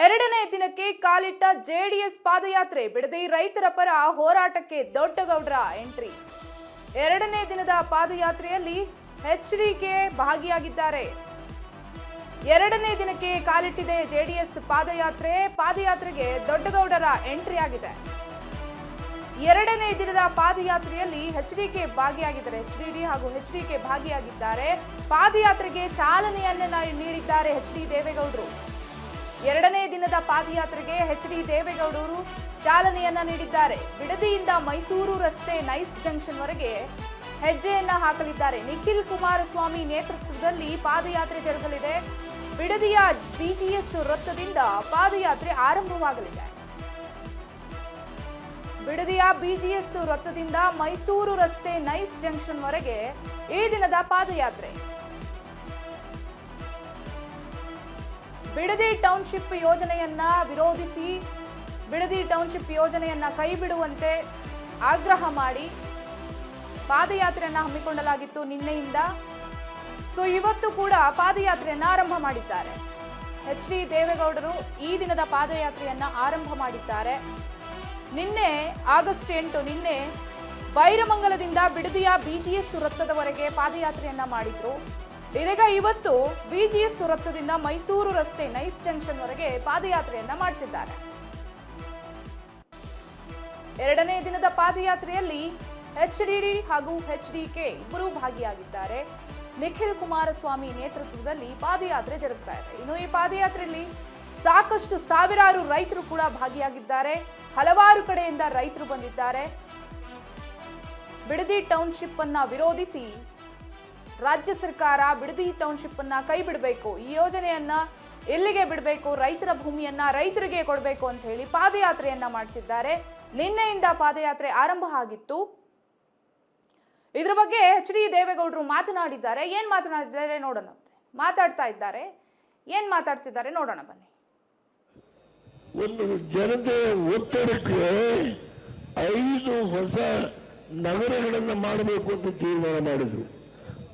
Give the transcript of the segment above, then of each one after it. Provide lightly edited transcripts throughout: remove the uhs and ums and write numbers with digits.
ಎರಡನೇ ದಿನಕ್ಕೆ ಕಾಲಿಟ್ಟ ಜೆಡಿಎಸ್ ಪಾದಯಾತ್ರೆ. ಬಿಡದಿ ರೈತರ ಪರ ಹೋರಾಟಕ್ಕೆ ದೊಡ್ಡಗೌಡರ ಎಂಟ್ರಿ. ಎರಡನೇ ದಿನದ ಪಾದಯಾತ್ರೆಯಲ್ಲಿ ಎಚ್ಡಿಕೆ ಭಾಗಿಯಾಗಿದ್ದಾರೆ. ಎರಡನೇ ದಿನಕ್ಕೆ ಕಾಲಿಟ್ಟಿದೆ ಜೆಡಿಎಸ್ ಪಾದಯಾತ್ರೆಗೆ ದೊಡ್ಡಗೌಡರ ಎಂಟ್ರಿ ಆಗಿದೆ. ಎರಡನೇ ದಿನದ ಪಾದಯಾತ್ರೆಯಲ್ಲಿ ಎಚ್ಡಿಕೆ ಭಾಗಿಯಾಗಿದ್ದಾರೆ. ಎಚ್ಡಿಡಿ ಹಾಗೂ ಎಚ್ಡಿಕೆ ಭಾಗಿಯಾಗಿದ್ದಾರೆ. ಪಾದಯಾತ್ರೆಗೆ ಚಾಲನೆಯನ್ನ ನೀಡಿದ್ದಾರೆ ಎಚ್ಡಿ ದೇವೇಗೌಡರು. ಎರಡನೇ ದಿನದ ಪಾದಯಾತ್ರೆಗೆ ಎಚ್ಡಿ ದೇವೇಗೌಡರು ಚಾಲನೆಯನ್ನ ನೀಡಿದ್ದಾರೆ. ಬಿಡದಿಯಿಂದ ಮೈಸೂರು ರಸ್ತೆ ನೈಸ್ ಜಂಕ್ಷನ್ ವರೆಗೆ ಹೆಜ್ಜೆಯನ್ನ ಹಾಕಲಿದ್ದಾರೆ. ನಿಖಿಲ್ ಕುಮಾರಸ್ವಾಮಿ ನೇತೃತ್ವದಲ್ಲಿ ಪಾದಯಾತ್ರೆ ಜರುಗಲಿದೆ. ಬಿಡದಿಯ ಬಿಜಿಎಸ್ ವೃತ್ತದಿಂದ ಪಾದಯಾತ್ರೆ ಆರಂಭವಾಗಲಿದೆ. ಬಿಡದಿಯ ಬಿಜಿಎಸ್ ವೃತ್ತದಿಂದ ಮೈಸೂರು ರಸ್ತೆ ನೈಸ್ ಜಂಕ್ಷನ್ ವರೆಗೆ ಈ ದಿನದ ಪಾದಯಾತ್ರೆ. ಬಿಡದಿ ಟೌನ್ಶಿಪ್ ಯೋಜನೆಯನ್ನ ವಿರೋಧಿಸಿ ಬಿಡದಿ ಟೌನ್ಶಿಪ್ ಯೋಜನೆಯನ್ನ ಕೈಬಿಡುವಂತೆ ಆಗ್ರಹ ಮಾಡಿ ಪಾದಯಾತ್ರೆಯನ್ನ ಹಮ್ಮಿಕೊಳ್ಳಲಾಗಿತ್ತು ನಿನ್ನೆಯಿಂದ. ಇವತ್ತು ಕೂಡ ಪಾದಯಾತ್ರೆಯನ್ನ ಆರಂಭ ಮಾಡಿದ್ದಾರೆ. ಎಚ್ಡಿ ದೇವೇಗೌಡರು ಈ ದಿನದ ಪಾದಯಾತ್ರೆಯನ್ನ ಆರಂಭ ಮಾಡಿದ್ದಾರೆ. ನಿನ್ನೆ ಆಗಸ್ಟ್ 8 ನಿನ್ನೆ ಬೈರಮಂಗಲದಿಂದ ಬಿಡದಿಯ ಬಿಜಿಎಸ್ ವೃತ್ತದವರೆಗೆ ಪಾದಯಾತ್ರೆಯನ್ನ ಮಾಡಿದ್ರು. ಇದೀಗ ಇವತ್ತು ಬಿಜಿಎಸ್ ವೃತ್ತದಿಂದ ಮೈಸೂರು ರಸ್ತೆ ನೈಸ್ ಜಂಕ್ಷನ್ ವರೆಗೆ ಪಾದಯಾತ್ರೆಯನ್ನ ಮಾಡ್ತಿದ್ದಾರೆ. ಎರಡನೇ ದಿನದ ಪಾದಯಾತ್ರೆಯಲ್ಲಿ ಎಚ್ಡಿಡಿ ಹಾಗೂ ಎಚ್ಡಿಕೆ ಇಬ್ಬರೂ ಭಾಗಿಯಾಗಿದ್ದಾರೆ. ನಿಖಿಲ್ ಕುಮಾರಸ್ವಾಮಿ ನೇತೃತ್ವದಲ್ಲಿ ಪಾದಯಾತ್ರೆ ಜರುಗ್ತಾ ಇದೆ. ಇನ್ನು ಈ ಪಾದಯಾತ್ರೆಯಲ್ಲಿ ಸಾಕಷ್ಟು ಸಾವಿರಾರು ರೈತರು ಕೂಡ ಭಾಗಿಯಾಗಿದ್ದಾರೆ. ಹಲವಾರು ಕಡೆಯಿಂದ ರೈತರು ಬಂದಿದ್ದಾರೆ. ಬಿಡದಿ ಟೌನ್ಶಿಪ್ ಅನ್ನ ವಿರೋಧಿಸಿ ರಾಜ್ಯ ಸರ್ಕಾರ ಬಿಡದಿ ಟೌನ್ಶಿಪ್ ಅನ್ನ ಕೈ ಬಿಡಬೇಕು, ಈ ಯೋಜನೆಯನ್ನ ಎಲ್ಲಿಗೆ ಬಿಡಬೇಕು, ರೈತರ ಭೂಮಿಯನ್ನ ರೈತರಿಗೆ ಕೊಡಬೇಕು ಅಂತ ಹೇಳಿ ಪಾದಯಾತ್ರೆಯನ್ನ ಮಾಡ್ತಿದ್ದಾರೆ. ನಿನ್ನೆಯಿಂದ ಪಾದಯಾತ್ರೆ ಆರಂಭ ಆಗಿತ್ತು. ಇದ್ರ ಬಗ್ಗೆ ಎಚ್ಡಿ ದೇವೇಗೌಡರು ಮಾತನಾಡಿದ್ದಾರೆ. ಏನ್ ಮಾತನಾಡಿದ್ದಾರೆ ನೋಡೋಣ. ಏನ್ ಮಾತಾಡ್ತಿದ್ದಾರೆ ನೋಡೋಣ ಬನ್ನಿ. ಒಂದು ಜನತೆಯ ಒತ್ತಡಕ್ಕೆ 5 ಹೊಸ ನಗರಗಳನ್ನು ಮಾಡಬೇಕು ಅಂತ ತೀರ್ಮಾನ ಮಾಡಿದ್ರು.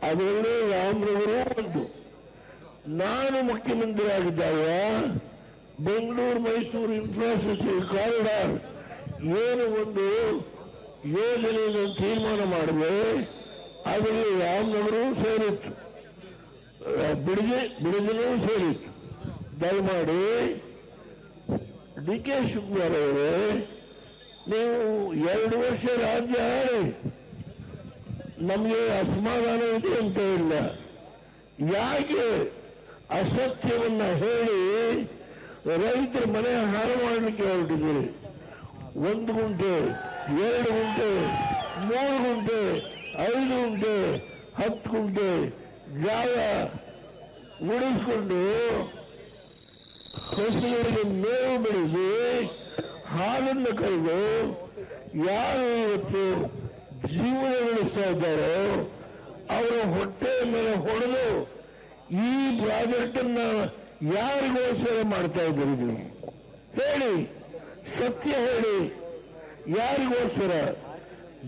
ಅದರಲ್ಲಿ ರಾಮರವರು ಒಂದು. ನಾನು ಮುಖ್ಯಮಂತ್ರಿ ಆಗಿದ್ದಾಗ ಬೆಂಗಳೂರು ಮೈಸೂರು ಇನ್ಫ್ರಾಸ್ಟ್ರಕ್ಚರ್ ಕಾರಿಡಾರ್ ಏನು ಒಂದು ಯೋಜನೆಯನ್ನು ತೀರ್ಮಾನ ಮಾಡಿದ್ರೆ ಅದರಲ್ಲಿ ರಾಮನಗರವೂ ಸೇರಿತ್ತು, ಬಿಡದಿನೂ ಸೇರಿತ್ತು. ದಯಮಾಡಿ ಡಿ.ಕೆ. ಶಿವಕುಮಾರ್ ಅವರೇ, ನೀವು 2 ವರ್ಷ ರಾಜ್ಯ ಆಳಿ, ನಮಗೆ ಅಸಮಾಧಾನ ಇದೆ ಅಂತ ಇಲ್ಲ. ಯಾಕೆ ಅಸತ್ಯವನ್ನ ಹೇಳಿ ರೈತರ ಮನೆ ಹಾಳು ಮಾಡಲಿಕ್ಕೆ ಹೊರಟಿದ್ದೀರಿ? 1 ಗುಂಟೆ, 2 ಗುಂಟೆ, 3 ಗುಂಟೆ, 5 ಗುಂಟೆ, 10 ಗುಂಟೆ ಜಾಗ ಉಳಿಸಿಕೊಂಡು ಹಸುಗಳಿಗೆ ಮೇವು ಬೆಳೆಸಿ ಹಾಲನ್ನು ಕರೆದು ಯಾರು ಇವತ್ತು ಜೀವನ ನಡೆಸ್ತಾ ಇದ್ದಾರೋ ಅವರ ಹೊಟ್ಟೆಯ ಮೇಲೆ ಹೊಡೆದು ಈ ಪ್ರಾಜೆಕ್ಟ್ ಅನ್ನ ಯಾರಿಗೋಸ್ಕರ ಮಾಡ್ತಾ ಇದ್ದೀರಿ ನೀವು? ಹೇಳಿ, ಸತ್ಯ ಹೇಳಿ, ಯಾರಿಗೋಸ್ಕರ?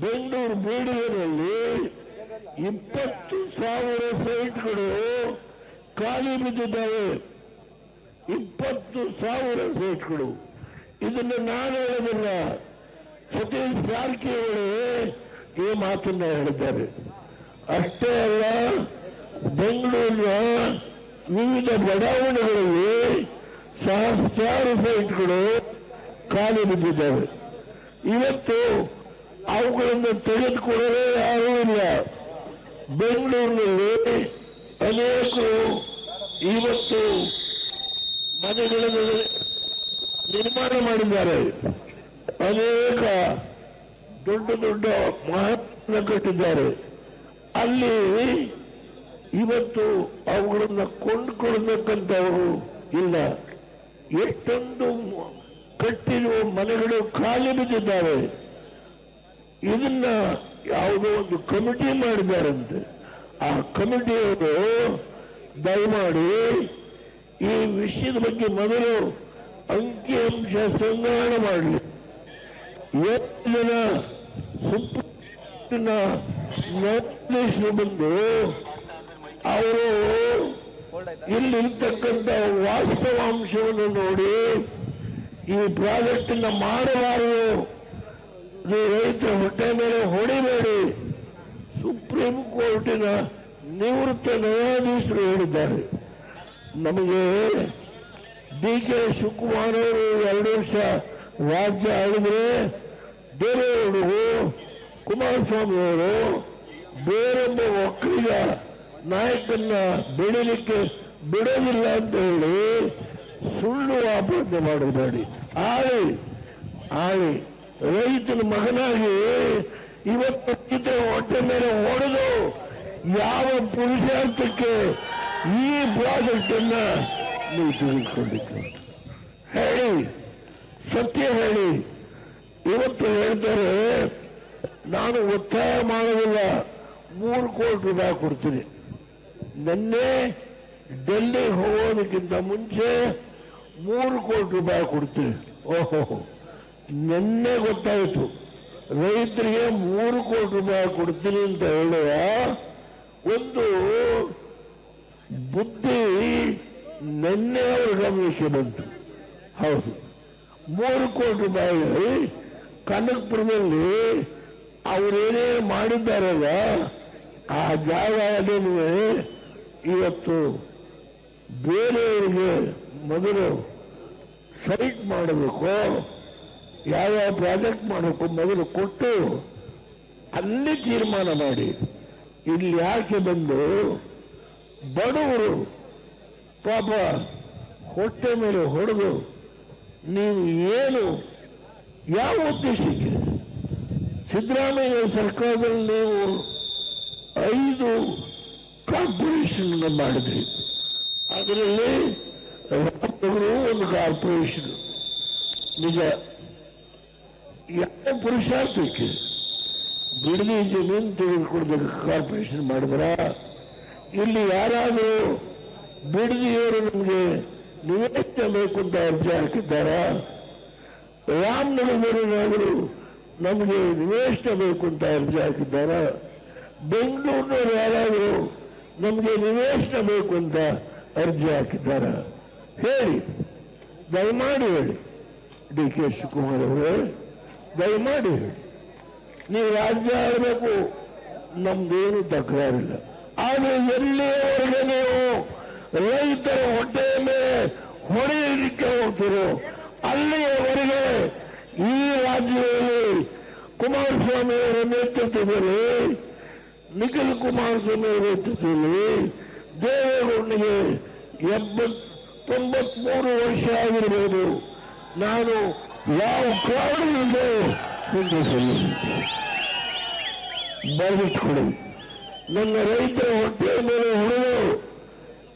ಬೆಂಗಳೂರು ಬೀಡಿಗೆನಲ್ಲಿ 20,000 ಸೈಟ್ಗಳು ಖಾಲಿ ಬಿದ್ದಿದ್ದಾವೆ. 20,000 ಸೈಟ್ಗಳು. ಇದನ್ನು ನಾನು ಹೇಳೋದಿಲ್ಲ, ಸತೀಶ್ ಜಾರಕಿಹೊಳಿ ಈ ಮಾತನ್ನ ಹೇಳಿದ್ದಾರೆ. ಅಷ್ಟೇ ಅಲ್ಲ, ಬೆಂಗಳೂರಿನ ವಿವಿಧ ಬಡಾವಣೆಗಳಲ್ಲಿ ಸಹಸ್ರಾರು ಸೈಟ್ಗಳು ಖಾಲಿ ಬಿದ್ದಿದ್ದಾವೆ. ಇವತ್ತು ಅವುಗಳನ್ನು ತೆಗೆದುಕೊಳ್ಳಲು ಯಾರೂ ಇಲ್ಲ. ಬೆಂಗಳೂರಿನಲ್ಲಿ ಅನೇಕರು ಇವತ್ತು ಮನೆಗಳನ್ನು ನಿರ್ಮಾಣ ಮಾಡಿದ್ದಾರೆ. ಅನೇಕ ದೊಡ್ಡ ದೊಡ್ಡ ಮಹತ್ವ ಕಟ್ಟಿದ್ದಾರೆ. ಅಲ್ಲಿ ಇವತ್ತು ಅವುಗಳನ್ನು ಕೊಂಡುಕೊಳ್ತಕ್ಕಂಥವರು ಇಲ್ಲ. ಎಷ್ಟೊಂದು ಕಟ್ಟಿರುವ ಮನೆಗಳು ಖಾಲಿ ಬಿದ್ದಿದ್ದಾವೆ. ಇದನ್ನ ಯಾವುದೋ ಒಂದು ಕಮಿಟಿ ಮಾಡಿದ್ದಾರಂತೆ. ಆ ಕಮಿಟಿಯವರು ದಯಮಾಡಿ ಈ ವಿಷಯದ ಬಗ್ಗೆ ಮೊದಲು ಅಂಕಿಅಂಶ ಸಂಗ್ರಹಣೆ ಮಾಡಲಿ. 7 ಜನ ಸುಪ್ರೀಂ ನ್ಯಾಯಾಧೀಶರು ಬಂದು ಅವರು ಇಲ್ಲಿರ್ತಕ್ಕಂಥ ವಾಸ್ತವಾಂಶವನ್ನು ನೋಡಿ ಈ ಪ್ರಾಜೆಕ್ಟ್ ಮಾಡಬಾರದು, ನೀವು ರೈತರ ಹೊಟ್ಟೆ ಮೇಲೆ ಹೊಡಿಬೇಡಿ. ಸುಪ್ರೀಂ ಕೋರ್ಟಿನ ನಿವೃತ್ತ ನ್ಯಾಯಾಧೀಶರು ಹೇಳಿದ್ದಾರೆ. ನಮಗೆ ಡಿ.ಕೆ. ಶಿವಕುಮಾರ್ ಅವರು 2 ವರ್ಷ ರಾಜ್ಯ ಆಳಿದ್ರೆ ದೇವೇಗೌಡರು, ಕುಮಾರಸ್ವಾಮಿ ಅವರು ಬೇರೊಬ್ಬ ಒಕ್ಕಲಿಗ ನಾಯಕನ್ನ ಬೆಳೀಲಿಕ್ಕೆ ಬಿಡೋದಿಲ್ಲ ಅಂತ ಹೇಳಿ ಸುಳ್ಳು ಆಪಾದನೆ ಮಾಡಬೇಡಿ. ಆಳಿ ರೈತನ ಮಗನಾಗಿ ಇವತ್ತು ರೈತ ಹೊಟ್ಟೆ ಮೇಲೆ ಹೊಡೆದು ಯಾವ ಪುರುಷಾರ್ಥಕ್ಕೆ ಈ ಪ್ರಾಜೆಕ್ಟ್ ಅನ್ನ ನೀವು ತೆಗೆದುಕೊಂಡಿದ್ದು ಹೇಳಿ, ಸತ್ಯ ಹೇಳಿ. ಇವತ್ತು ಹೇಳ್ತಾರೆ ನಾನು ಒತ್ತಾಯ ಮಾಡೋದಿಲ್ಲ, 3 ಕೋಟಿ ರೂಪಾಯಿ ಕೊಡ್ತೀನಿ. ನಿನ್ನೆ ಡೆಲ್ಲಿ ಹೋಗೋದಕ್ಕಿಂತ ಮುಂಚೆ 3 ಕೋಟಿ ರೂಪಾಯಿ ಕೊಡ್ತೀನಿ. ಓಹೋ, ನಿನ್ನೆ ಗೊತ್ತಾಯಿತು ರೈತರಿಗೆ 3 ಕೋಟಿ ರೂಪಾಯಿ ಕೊಡ್ತೀನಿ ಅಂತ ಹೇಳುವ ಒಂದು ಬುದ್ಧಿ ನಿನ್ನೆ ಅವರ ಗಮನಕ್ಕೆ ಬಂತು. ಹೌದು, 3 ಕೋಟಿ ರೂಪಾಯಿ ಕನಕಪುರದಲ್ಲಿ ಅವರೇನೇನು ಮಾಡಿದ್ದಾರಲ್ಲ ಆ ಜಾಗದಲ್ಲಿ ಇವತ್ತು ಬೇರೆಯವರಿಗೆ ಮೊದಲು ಸೈಟ್ ಮಾಡಬೇಕು, ಯಾವ ಪ್ರಾಜೆಕ್ಟ್ ಮಾಡಬೇಕು ಮೊದಲು ಕೊಟ್ಟು ಅಲ್ಲಿ ತೀರ್ಮಾನ ಮಾಡಿ. ಇಲ್ಲಿ ಯಾಕೆ ಬಂದು ಬಡವರು ಪಾಪ ಹೊಟ್ಟೆ ಮೇಲೆ ಹೊಡೆದು ನೀವು ಏನು ಯಾವ ಉದ್ದೇಶಕ್ಕೆ ಸಿದ್ದರಾಮಯ್ಯ ಸರ್ಕಾರದಲ್ಲಿ ನೀವು 5 ಕಾರ್ಪೊರೇಷನ್ ಮಾಡಿದ್ರಿ. ಅದರಲ್ಲಿ ರಾಮನಗರ ಒಂದು ಕಾರ್ಪೊರೇಷನ್. ನಿಜ, ಯಾವ ಪುರುಷಾರ್ಥಕ್ಕೆ ಬಿಡದಿ ಜಮೀನು ತೆಗೆದುಕೊಡ್ಬೇಕು ಕಾರ್ಪೊರೇಷನ್ ಮಾಡಿದ್ರ? ಇಲ್ಲಿ ಯಾರಾದರೂ ಬಿಡದಿಯವರು ನಮಗೆ ನಿವೇಶನ ಬೇಕು ಅಂತ ಅರ್ಜಿ ಹಾಕಿದ್ದಾರ? ರಾಮನಗರದವರೇನಾದರೂ ನಮಗೆ ನಿವೇಶನ ಬೇಕು ಅಂತ ಅರ್ಜಿ ಹಾಕಿದ್ದಾರ? ಬೆಂಗಳೂರಿನವರು ಯಾರಾದರೂ ನಮಗೆ ನಿವೇಶನ ಬೇಕು ಅಂತ ಅರ್ಜಿ ಹಾಕಿದ್ದಾರ? ಹೇಳಿ, ದಯಮಾಡಿ ಹೇಳಿ. ಡಿ.ಕೆ. ಶಿವಕುಮಾರ್ ಅವರೇ, ದಯಮಾಡಿ ಹೇಳಿ. ನೀವು ರಾಜ್ಯ ಆಡಬೇಕು, ನಮ್ದೇನು ತಕರಾರಿಲ್ಲ. ಆದರೆ ಎಲ್ಲಿಯವರೆಗೆ ನೀವು ರೈತರ ಹೊಟ್ಟೆಯ ಮೇಲೆ ಹೊಡೆಯಲಿಕ್ಕೆ ಹೋಗ್ತಿರೋ ಅಲ್ಲಿಯವರೆಗೆ ಈ ರಾಜ್ಯದಲ್ಲಿ ಕುಮಾರಸ್ವಾಮಿ ಅವರ ನೇತೃತ್ವದಲ್ಲಿ, ನಿಖಿಲ್ ಕುಮಾರಸ್ವಾಮಿ ಅವರ ನೇತೃತ್ವದಲ್ಲಿ ದೇವೇಗೌಡನಿಗೆ 93 ವರ್ಷ ಆಗಿರಬಹುದು. ನಾನು ಯಾವ ಕಾರಣದಿಂದ ಬರೆದಿಟ್ಕೊಡಿ. ನನ್ನ ರೈತರ ಹೊಟ್ಟೆಯ ಮೇಲೆ ಹೊಡೆದು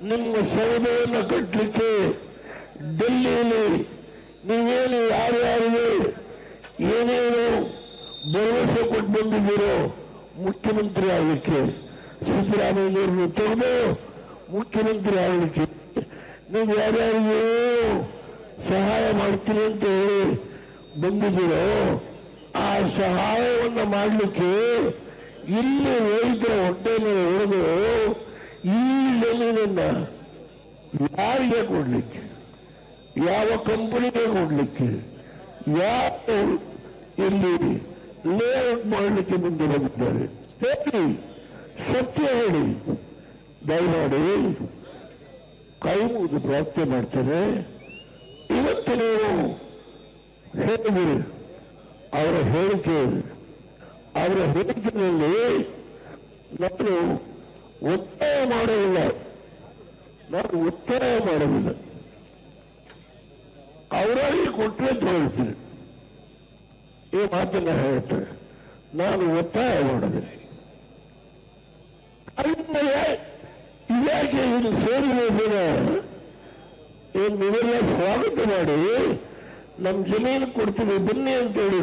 ನಿಮ್ಮ ಸೌಧೆಯನ್ನು ಕಟ್ಟಲಿಕ್ಕೆ ಡೆಲ್ಲಿಯಲ್ಲಿ ನೀವೇನು ಯಾರ್ಯಾರಿಗೆ ಏನೇನು ಭರವಸೆ ಕೊಟ್ಟು ಬಂದಿದ್ದೀರೋ ಮುಖ್ಯಮಂತ್ರಿ ಆಗಲಿಕ್ಕೆ, ಸಿದ್ದರಾಮಯ್ಯವ್ರನ್ನು ತೆಗೆದು ಮುಖ್ಯಮಂತ್ರಿ ಆಗಲಿಕ್ಕೆ ನೀವು ಯಾರ್ಯಾರಿಗೂ ಸಹಾಯ ಮಾಡ್ತೀನಿ ಅಂತ ಹೇಳಿ ಬಂದಿದ್ದೀರೋ ಆ ಸಹಾಯವನ್ನು ಮಾಡಲಿಕ್ಕೆ ಇಲ್ಲಿ ರೈತರ ಹೊಟ್ಟೆ ಮೇಲೆ ಹೊಡೆದು ಈ ಜಮೀನನ್ನ ಯಾರಿಗೆ ಕೊಡ್ಲಿಕ್ಕೆ, ಯಾವ ಕಂಪನಿಗೆ ಕೊಡ್ಲಿಕ್ಕೆ, ಯಾವ ಇಲ್ಲಿ ಲೇಔಟ್ ಮಾಡಲಿಕ್ಕೆ ಮುಂದೆ ಬಂದಿದ್ದಾರೆ? ಹೇಳಿ, ಸತ್ಯ ಹೇಳಿ. ದಯಮಾಡಿ ಕೈ ಮುಗಿದು ಪ್ರಾರ್ಥನೆ ಮಾಡ್ತೇನೆ. ಇವತ್ತು ನೀವು ಹೇಳಿದಿರಿ ಅವರ ಹೇಳಿಕೆಯಲ್ಲಿ ನಾನು ಒತ್ತಾಯ ಮಾಡೋದಿಲ್ಲ, ಅವರಾಗಿ ಕೊಟ್ಟರೆ ತಗೊಳ್ತೀನಿ. ಈ ಮಾತನ್ನ ಹೇಳ್ತಾರೆ, ನಾನು ಒತ್ತಾಯ ಮಾಡೋದಿಲ್ಲ. ಅಲ್ಲಿಂದ ಇದ್ಯಾಕೆ ಇದು ಸೇರಿದ ನೀವೆಲ್ಲ ಸ್ವಾಗತ ಮಾಡಿ ನಮ್ಮ ಜಮೀನು ಕೊಡ್ತೀವಿ ಬನ್ನಿ ಅಂತೇಳಿ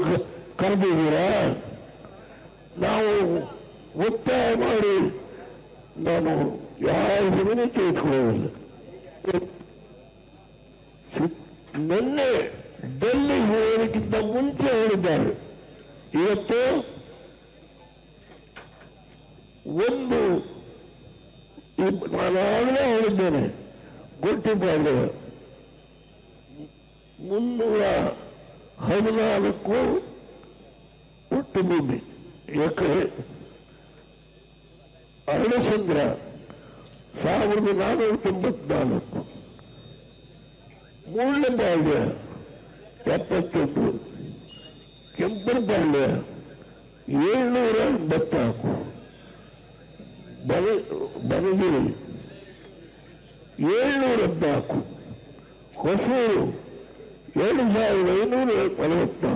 ಕರೆದಿದ್ದೀರಾ? ನಾವು ಒತ್ತಾಯ ಮಾಡಿ ನಾನು ಯಾವ ಜಮೀನು ತೆಗೆದುಕೊಳ್ಳೋದಿಲ್ಲ. ನಿನ್ನೆ ಡೆಲ್ಲಿ ಹೋಗೋದಕ್ಕಿಂತ ಮುಂಚೆ ಹೇಳಿದ್ದಾರೆ. ಇವತ್ತು ಒಂದು ನಾನಾಗಲೇ ಹೇಳಿದ್ದೇನೆ, ಗೊತ್ತಿದ್ದಾರೆ 314 ಒಟ್ಟು ಭೂಮಿ ಎಕರೆ. ಅರಳಸಂದ್ರ 1494, ಮೂಳಬಾಳ್ಯ 71, ಕೆಂಪನಪಾಳ್ಯ 784, ಬನಗಿರಿ 714, ಹೊಸೂರು 2544,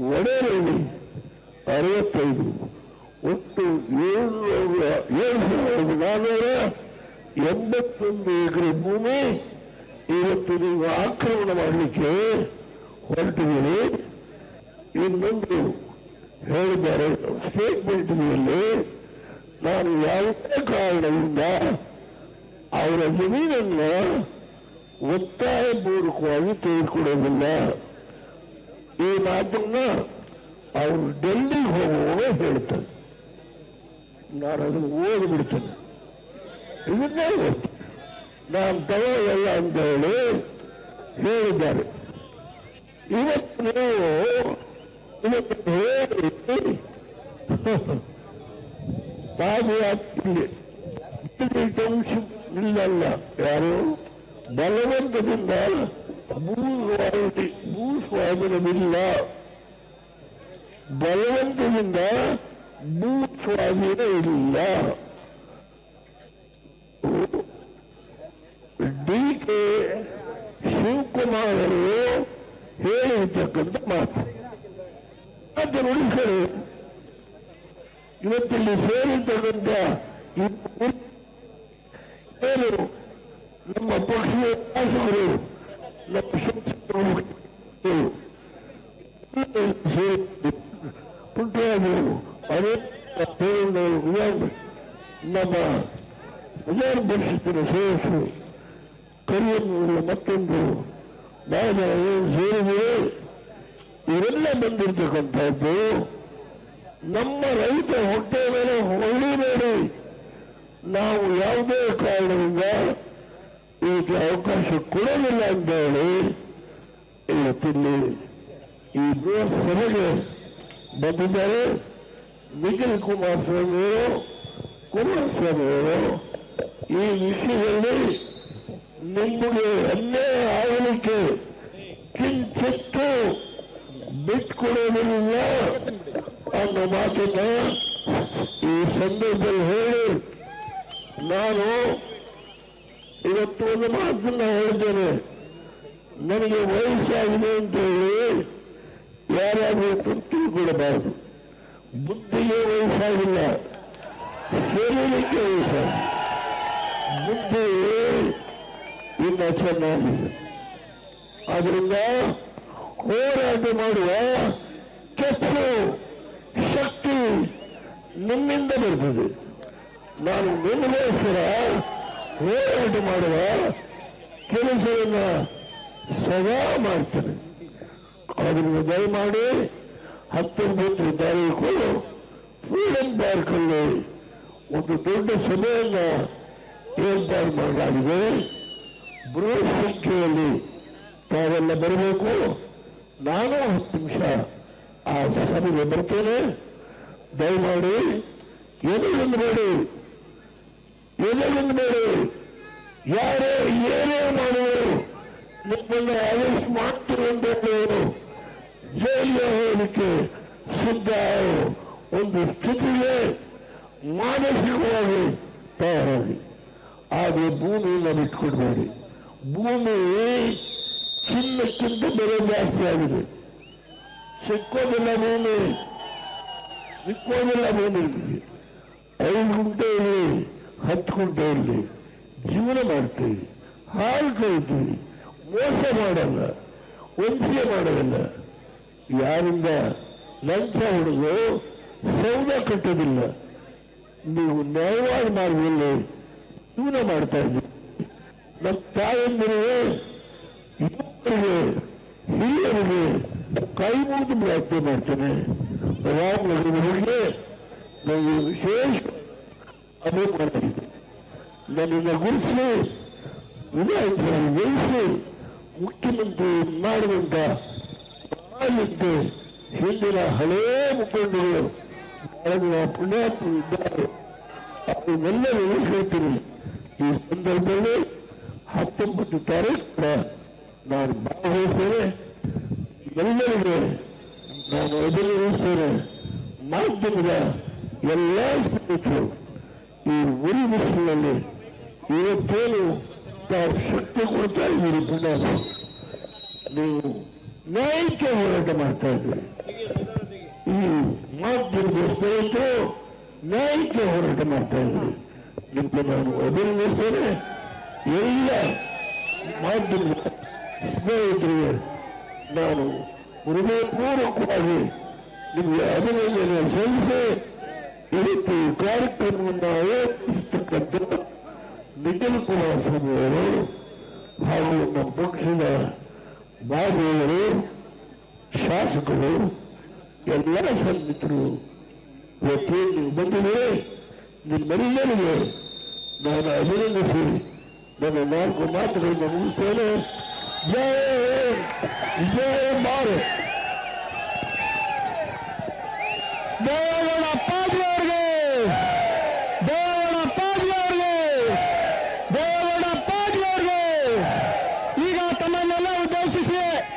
ವಡೇರಳ್ಳಿ 65, ಒಟ್ಟು 7,481 ಎಕರೆ ಭೂಮಿ ಇವತ್ತು ನೀವು ಆಕ್ರಮಣ ಮಾಡಲಿಕ್ಕೆ ಹೊರಟಿದ್ದೀರಿ. ಇನ್ನೊಂದು ಹೇಳಿದ್ದಾರೆ ಸ್ಟೇಟ್ಮೆಂಟ್ನಲ್ಲಿ, ನಾನು ಯಾವುದೇ ಕಾರಣದಿಂದ ಅವರ ಜಮೀನನ್ನು ಒತ್ತಾಯಪೂರ್ವಕವಾಗಿ ತೆಗೆದುಕೊಡೋದಿಲ್ಲ. ಈ ಮಾತನ್ನ ಅವರು ಡೆಲ್ಲಿಗೆ ಹೋಗುವಾಗ ಹೇಳ್ತಾರೆ. ನಾನು ಅದನ್ನು ಓದಿಬಿಡ್ತೇನೆ, ಇದನ್ನೇ ಓದ್ತೇನೆ, ನಾನು ತಗೊಳ್ಳಲ್ಲ ಅಂತ ಹೇಳಿ ಹೇಳಿದ್ದಾರೆ. ಇವತ್ತು ನೀವು ಹೇಳಿ ಪಾದಯಾತ್ರೆ ಟೌನ್ಶಿಪ್ ಇಲ್ಲಲ್ಲ, ಯಾರು ಬಲವಂತದಿಂದ ಭೂ ಸ್ವಾಧೀನವಿಲ್ಲ, ಬಲವಂತದಿಂದ ಭೂ ಸ್ವಾಧೀನ ಇಲ್ಲ. ಡಿ ಕೆ ಶಿವಕುಮಾರ್ ಅವರು ಹೇಳಿರ್ತಕ್ಕಂಥ ಮಾತು ಅದನ್ನು ಉಳಿಸ್ಕೊಳ್ಳಿ. ಇವತ್ತಿಲ್ಲಿ ಸೇರಿರ್ತಕ್ಕಂಥ ಏನು ನಮ್ಮ ಪಕ್ಷದ ಶಾಸಕರು, ನಮ್ಮ ಶಾಸಕರು ಪುಟ್ಟರಾಜರು, ಅನೇಕ ನಮ್ಮ ವಿಧಾನ ಪರಿಷತ್ತಿನ ಸದಸ್ಯರು, ಕರಿಯನ್ನೂರು ಮತ್ತೊಂದು ಬಹಳ ಜನ ಏನು ಸೇರಿದೆ, ಇವರೆಲ್ಲ ಬಂದಿರ್ತಕ್ಕಂಥದ್ದು ನಮ್ಮ ರೈತ ಹೊಟ್ಟೆ ಮೇಲೆ ಹೊಳಿಬೇಡಿ. ನಾವು ಯಾವುದೇ ಕಾರಣದಿಂದ ಇದಕ್ಕೆ ಅವಕಾಶ ಕೊಡೋದಿಲ್ಲ ಅಂತ ಹೇಳಿ ಇವತ್ತಿಲ್ಲಿ ಈ ಬೃಹತ್ ಸಭೆಗೆ ಬಂದಿದ್ದಾರೆ. ನಿಖಿಲ್ ಕುಮಾರಸ್ವಾಮಿಯವರು ಈ ವಿಷಯದಲ್ಲಿ ನಿಮಗೆ ಅನ್ಯಾಯ ಆಗಲಿಕ್ಕೆ ಕಿಂಚಿತ್ತು ಬಿಟ್ಕೊಡೋದಿಲ್ಲ ಅನ್ನೋ ಮಾತನ್ನ ಈ ಸಂದರ್ಭದಲ್ಲಿ ಹೇಳಿ, ನಾನು ಇವತ್ತು ಒಂದು ಮಾತನ್ನ ಹೇಳಿದ್ದೇನೆ. ನನಗೆ ವಯಸ್ಸಾಗಿದೆ ಅಂತ ಹೇಳಿ ಯಾರಾದರೂ ತಿಳ್ಕೊಳ್ಬಾರದು. ಬುದ್ಧಿಗೆ ವಯಸ್ಸಾಗಿಲ್ಲ, ಶರೀರಕ್ಕೆ ವಯಸ್ಸಾಗಿದೆ. ಬುದ್ಧಿ ಇನ್ನ ಚೆನ್ನಾಗಿದೆ. ಆದ್ರಿಂದ ಹೋರಾಟ ಮಾಡುವ ಕೆಚ್ಚು ಶಕ್ತಿ ನಿಮ್ಮಿಂದ ಬರ್ತದೆ. ನಾನು ನಿಮಗೋಸ್ಕರ ಹೋರಾಟ ಮಾಡುವ ಕೆಲಸವನ್ನು ಸದಾ ಮಾಡ್ತೇನೆ. ಅದರಿಂದ ದಯಮಾಡಿ 19 ತಾರೀಕು ಫ್ರೀಡಂ ಪಾರ್ಕಲ್ಲಿ ಒಂದು ದೊಡ್ಡ ಸಭೆಯನ್ನು ಏರ್ಪಾಡು ಮಾಡಲಾಗಿದೆ. ಬೃಹತ್ ಸಂಖ್ಯೆಯಲ್ಲಿ ತಾವೆಲ್ಲ ಬರಬೇಕು. ನಾನು 10 ನಿಮಿಷ ಆ ಸಭೆಗೆ ಬರ್ತೇನೆ. ದಯಮಾಡಿ ಎದೆಗೊಂಡಬೇಡಿ, ಯಾರೇ ಏನೇ ಮಾಡುವರು ನಿಮ್ಮನ್ನು ಅರೆಸ್ಟ್ ಮಾಡ್ತಿರುವಂತವರು ಜೈಲಿಗೆ ಹೋಗಲಿಕ್ಕೆ ಸಿದ್ಧ ಒಂದು ಸ್ಥಿತಿಗೆ ಮಾನಸಿಕವಾಗಿ ತಯಾರಾಗಿ. ಆದರೆ ಭೂಮಿಯನ್ನು ಬಿಟ್ಕೊಡ್ಬೇಡಿ. ಭೂಮಿ ಚಿನ್ನಕ್ಕಿಂತ ಬೆಲೆ ಜಾಸ್ತಿ ಆಗಿದೆ. ಸಿಕ್ಕೋದಿಲ್ಲ ಭೂಮಿ. 5 ಗುಂಟೆ ಇರಲಿ, 10 ಗುಂಟೆ ಇರಲಿ, ಜೀವನ ಮಾಡ್ತೀವಿ, ಹಾಲು ಕರಿತೀವಿ, ಮೋಸ ಮಾಡಲ್ಲ, ವಂಚನೆ ಮಾಡೋದಿಲ್ಲ. ಯಾರಿಂದ ಲಂಚ ಹೊಡೆದು ಸೌದ ಕಟ್ಟೋದಿಲ್ಲ. ನೀವು ನ್ಯಾಯವಾದ ಮಾರ್ಗದಲ್ಲಿ ಜೀವನ ಮಾಡ್ತಾ ಇದ್ದೀವಿ. ನಮ್ಮ ತಾಯಂದಿರಿಗೆ, ಯುವಕರಿಗೆ, ಹಿರಿಯರಿಗೆ ಕೈ ಮುಗಿದು ಪ್ರಾರ್ಥನೆ ಮಾಡ್ತೇನೆ. ರಾಮನಗರದ ಹುಡುಗಿ ನನಗೆ ವಿಶೇಷ ಅಭಿಮಾನ ಇದೆ. ನನ್ನನ್ನು ಗುರುಸಿ ವಿಧಾನಸಭೆ ಗೆಲ್ಲಿಸಿ ಮುಖ್ಯಮಂತ್ರಿ ಮಾಡುವಂತ ಸಮಾಜಕ್ಕೆ ಹಿಂದಿನ ಹಳೇ ಮುಖಂಡರು ಬಹಳ ಜನ ಪುಣ್ಯಾತ್ಮರು ಇದ್ದಾರೆ. ಅವನ್ನೆಲ್ಲ ನೆನೆಸ್ಕೊಳ್ತೀನಿ. ಈ ಸಂದರ್ಭದಲ್ಲಿ 19 ತಾರೀಕು ನಾನು ಭಾಗವಹಿಸ್ತೇನೆ. ಎಲ್ಲರಿಗೆ ನಾನು ಅಭಿನಂದಿಸ್ತೇನೆ. ಮಾಧ್ಯಮದ ಎಲ್ಲ ಸ್ನೇಹಿತರು ಈ ಉರಿ ಬಿಸಿಲಿನಲ್ಲಿ ಇವತ್ತೇನು ತಾವು ಶಕ್ತಿ ಕೊಡ್ತಾ ಇದ್ದೀರಿ ಪುಣ್ಯ, ನೀವು ನ್ಯಾಯಕ್ಕೆ ಹೋರಾಟ ಮಾಡ್ತಾ ಇದ್ದೀರಿ. ಈ ಮಾಧ್ಯಮದ ಸ್ನೇಹಿತರು ನ್ಯಾಯಕ್ಕೆ ಹೋರಾಟ ಮಾಡ್ತಾ ಇದ್ದೀರಿ. ನಿಮಗೆ ನಾನು ಅಭಿನಂದಿಸ್ತೇನೆ. ಎಲ್ಲ ಮಾಧ್ಯಮದ ಸ್ನೇಹಿತರಿಗೆ ನಾನು ಹೃದಯಪೂರ್ವಕವಾಗಿ ನಿಮಗೆ ಅಭಿನಂದನೆ ಸಲ್ಲಿಸಿ ಇವತ್ತು ಈ ಕಾರ್ಯಕ್ರಮವನ್ನು ಆಯೋಜಿಸತಕ್ಕಂಥ ನಿಖಿಲ್ ಕುಮಾರಸ್ವಾಮಿ ಅವರು ಹಾಗೂ ನಮ್ಮ ಪಕ್ಷದ ಬಾಬುವರು, ಶಾಸಕರು, ಎಲ್ಲ ಸನ್ನಿಹಿತರು ಇವತ್ತೇನು ನೀವು ಬಂದಿದೆ, ನಿಮ್ಮೆಲ್ಲರಿಗೆ ನಾನು ಅಭಿನಂದಿಸಿ ನನ್ನ 4 ಮಾತುಗಳನ್ನು ಮುಗಿಸ್ತೇನೆ. ಜಯ ಜಯ ಭಾರತ್.